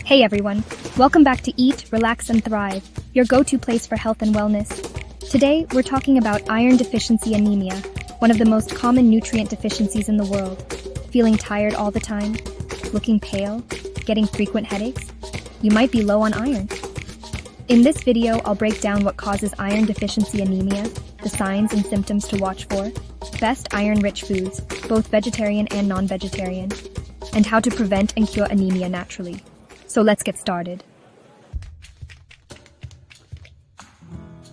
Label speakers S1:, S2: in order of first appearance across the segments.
S1: Hey everyone, welcome back to Eat, Relax, and Thrive, your go-to place for health and wellness. Today, we're talking about iron deficiency anemia, one of the most common nutrient deficiencies in the world. Feeling tired all the time? Looking pale? Getting frequent headaches? You might be low on iron. In this video, I'll break down what causes iron deficiency anemia, the signs and symptoms to watch for, best iron-rich foods, both vegetarian and non-vegetarian, and how to prevent and cure anemia naturally. So let's get started.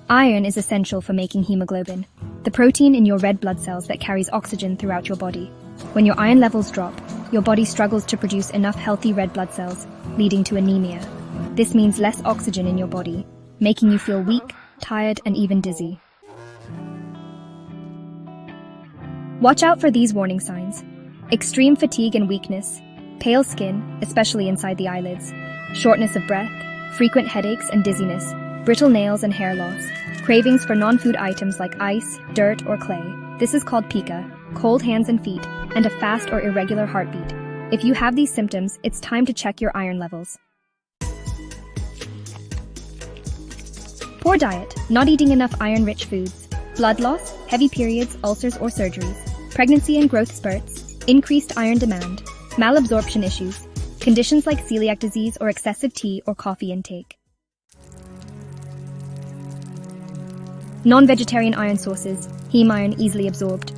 S1: Iron is essential for making hemoglobin, the protein in your red blood cells that carries oxygen throughout your body. When your iron levels drop, your body struggles to produce enough healthy red blood cells, leading to anemia. This means less oxygen in your body, making you feel weak, tired, and even dizzy. Watch out for these warning signs: extreme fatigue and weakness, pale skin, especially inside the eyelids, shortness of breath, frequent headaches and dizziness, brittle nails and hair loss, cravings for non-food items like ice, dirt, or clay. This is called pica, cold hands and feet, and a fast or irregular heartbeat. If you have these symptoms, it's time to check your iron levels. Poor diet, not eating enough iron-rich foods, blood loss, heavy periods, ulcers or surgeries, pregnancy and growth spurts, increased iron demand, malabsorption issues, conditions like celiac disease or excessive tea or coffee intake. Non-vegetarian iron sources, heme iron easily absorbed.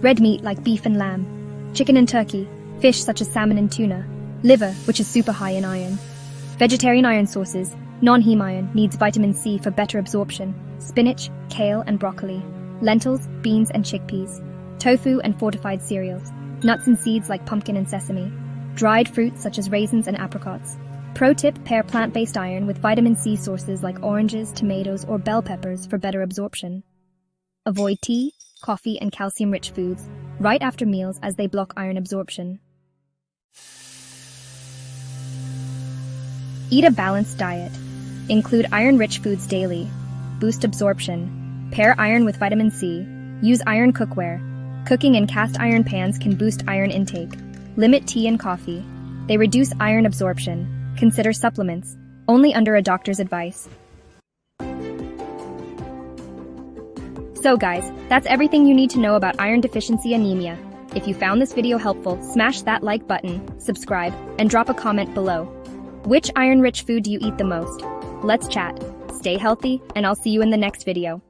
S1: Red meat like beef and lamb, chicken and turkey, fish such as salmon and tuna, liver, which is super high in iron. Vegetarian iron sources, non-heme iron needs vitamin C for better absorption, spinach, kale and broccoli, lentils, beans and chickpeas, tofu and fortified cereals, nuts and seeds like pumpkin and sesame, dried fruits such as raisins and apricots. Pro tip: pair plant-based iron with vitamin C sources like oranges, tomatoes, or bell peppers for better absorption. Avoid tea, coffee, and calcium-rich foods right after meals as they block iron absorption. Eat a balanced diet. Include iron-rich foods daily. Boost absorption. Pair iron with vitamin C. Use iron cookware. Cooking in cast iron pans can boost iron intake. Limit tea and coffee. They reduce iron absorption. Consider supplements, only under a doctor's advice. So guys, that's everything you need to know about iron deficiency anemia. If you found this video helpful, smash that like button, subscribe, and drop a comment below. Which iron-rich food do you eat the most? Let's chat. Stay healthy, and I'll see you in the next video.